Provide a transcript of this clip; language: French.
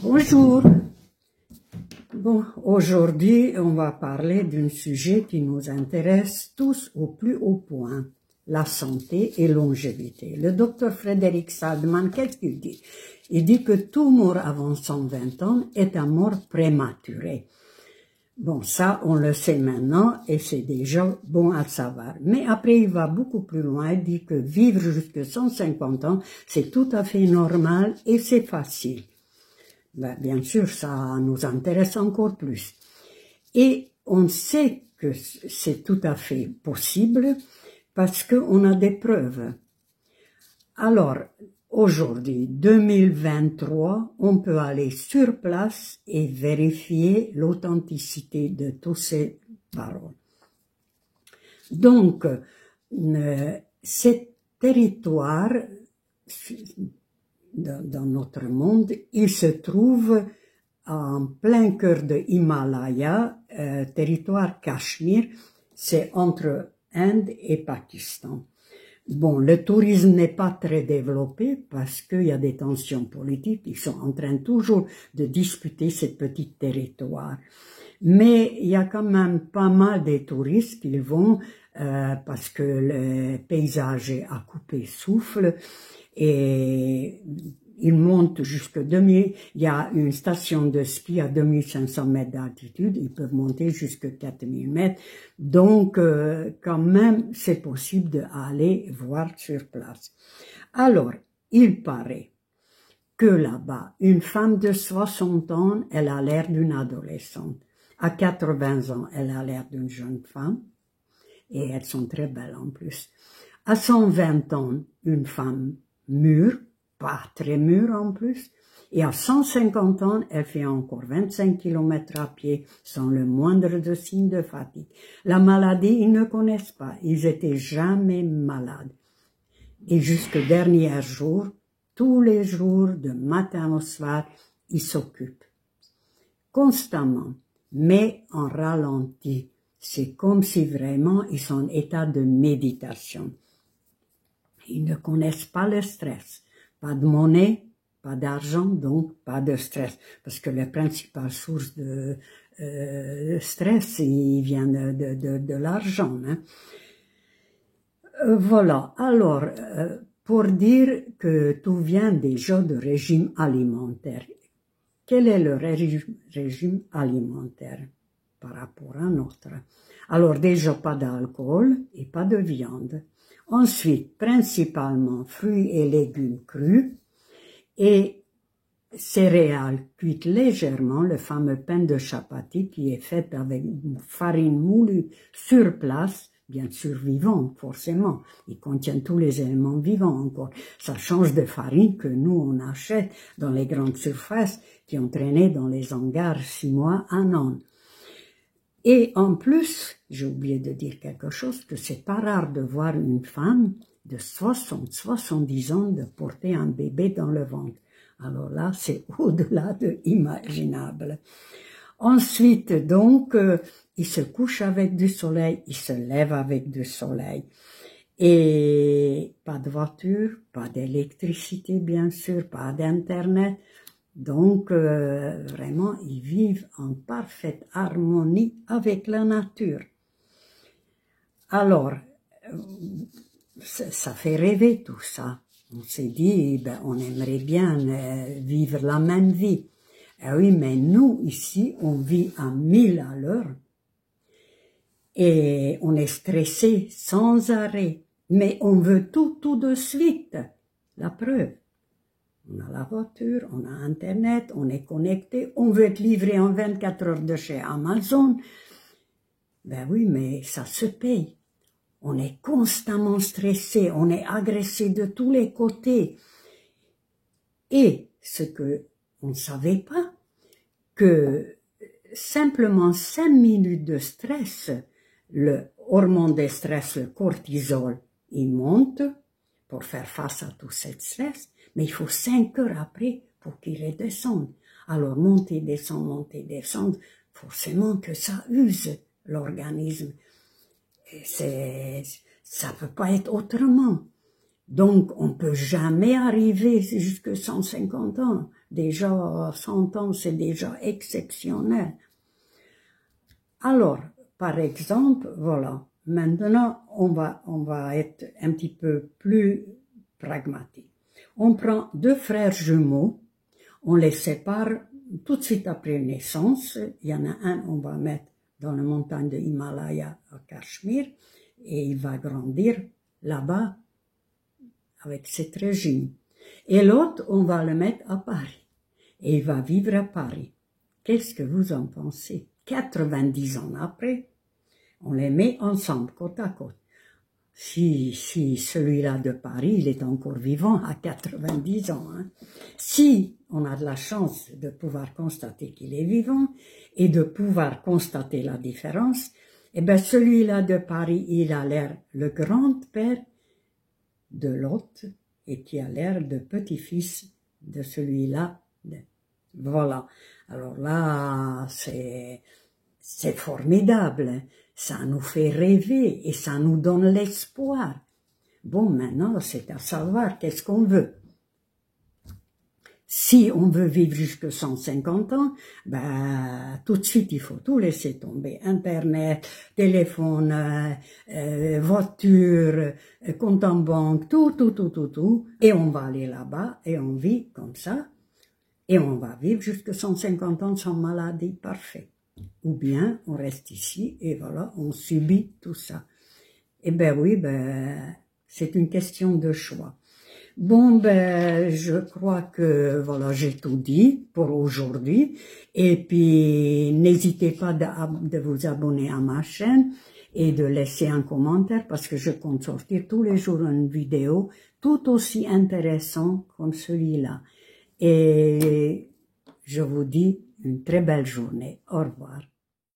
Bonjour. Bon, aujourd'hui, on va parler d'un sujet qui nous intéresse tous au plus haut point, la santé et longévité. Le docteur Frédéric Saldman, qu'est-ce qu'il dit? Il dit que tout mort avant 120 ans est un mort prématuré. Bon, ça, on le sait maintenant et c'est déjà bon à savoir. Mais après, il va beaucoup plus loin. Il dit que vivre jusqu'à 150 ans, c'est tout à fait normal et c'est facile. Ben, bien sûr, ça nous intéresse encore plus. Et on sait que c'est tout à fait possible parce qu'on a des preuves. Alors, aujourd'hui, 2023, on peut aller sur place et vérifier l'authenticité de toutes ces paroles. Donc, ces territoires dans notre monde, il se trouve en plein cœur de Himalaya, territoire Cachemire, c'est entre Inde et Pakistan. Bon, le tourisme n'est pas très développé parce qu'il y a des tensions politiques, ils sont en train toujours de disputer ce petit territoire. Mais il y a quand même pas mal de touristes qui vont parce que le paysage est à couper souffle et ils montent jusqu'à 2000, il y a une station de ski à 2500 mètres d'altitude, ils peuvent monter jusqu'à 4000 mètres, donc quand même c'est possible d'aller voir sur place. Alors, il paraît que là-bas, une femme de 60 ans, elle a l'air d'une adolescente. À 80 ans, elle a l'air d'une jeune femme, et elles sont très belles en plus. À 120 ans, une femme mûre, pas très mûre en plus, et à 150 ans, elle fait encore 25 km à pied sans le moindre de signe de fatigue. La maladie, ils ne connaissent pas, ils étaient jamais malades. Et jusqu'au dernier jour, tous les jours, de matin au soir, ils s'occupent. Constamment, mais en ralenti. C'est comme si vraiment ils sont en état de méditation. Ils ne connaissent pas le stress. Pas de monnaie, pas d'argent, donc pas de stress. Parce que la principale source de stress, il vient de l'argent. Hein. Voilà. Alors, pour dire que tout vient déjà de régime alimentaire. Quel est le régime alimentaire par rapport à notre? Alors déjà pas d'alcool et pas de viande. Ensuite, principalement fruits et légumes crus et céréales cuites légèrement, le fameux pain de chapati qui est fait avec une farine moulue sur place, bien sûr vivant, forcément. Il contient tous les éléments vivants encore. Ça change de farine que nous, on achète dans les grandes surfaces qui ont traîné dans les hangars 6 mois, 1 an. Et en plus, j'ai oublié de dire quelque chose, que c'est pas rare de voir une femme de 70 ans de porter un bébé dans le ventre. Alors là, c'est au-delà de imaginable. Ensuite, donc, il se couche avec du soleil, il se lève avec du soleil. Et pas de voiture, pas d'électricité, bien sûr, pas d'internet. Donc, vraiment, ils vivent en parfaite harmonie avec la nature. Alors, ça fait rêver tout ça. On s'est dit, ben, on aimerait bien vivre la même vie. Eh oui, mais nous, ici, on vit à 1000 à l'heure. Et on est stressé sans arrêt. Mais on veut tout de suite. La preuve. On a la voiture, on a Internet, on est connecté, on veut être livré en 24 heures de chez Amazon. Ben oui, mais ça se paye. On est constamment stressé, on est agressé de tous les côtés. Et ce que on ne savait pas, que simplement 5 minutes de stress, le hormone de stress, le cortisol, il monte pour faire face à tout ce stress. Mais il faut 5 heures après pour qu'il redescende. Alors, monter, descendre, forcément que ça use l'organisme. Ça peut pas être autrement. Donc, on peut jamais arriver jusqu'à 150 ans. Déjà, 100 ans, c'est déjà exceptionnel. Alors, par exemple, voilà. Maintenant, on va être un petit peu plus pragmatique. On prend deux frères jumeaux, on les sépare tout de suite après naissance. Il y en a un, on va mettre dans la montagne de Himalaya à Cachemire, et il va grandir là-bas avec cette régime. Et l'autre, on va le mettre à Paris. Et il va vivre à Paris. Qu'est-ce que vous en pensez? 90 ans après, on les met ensemble, côte à côte. Si celui-là de Paris, il est encore vivant à 90 ans. Hein. Si on a de la chance de pouvoir constater qu'il est vivant et de pouvoir constater la différence, eh bien celui-là de Paris, il a l'air le grand-père de l'autre et qui a l'air de petit-fils de celui-là. Voilà. Alors là, c'est formidable. Ça nous fait rêver et ça nous donne l'espoir. Bon, maintenant, c'est à savoir qu'est-ce qu'on veut. Si on veut vivre jusqu'à 150 ans, ben, tout de suite, il faut tout laisser tomber. Internet, téléphone, voiture, compte en banque, tout. Et on va aller là-bas et on vit comme ça. Et on va vivre jusqu'à 150 ans sans maladie parfaite. Ou bien on reste ici et voilà, on subit tout ça. Eh ben oui, c'est une question de choix. Bon, je crois que voilà, j'ai tout dit pour aujourd'hui. Et puis, n'hésitez pas de vous abonner à ma chaîne et de laisser un commentaire parce que je compte sortir tous les jours une vidéo tout aussi intéressante comme celui-là. Et je vous dis une très belle journée. Au revoir.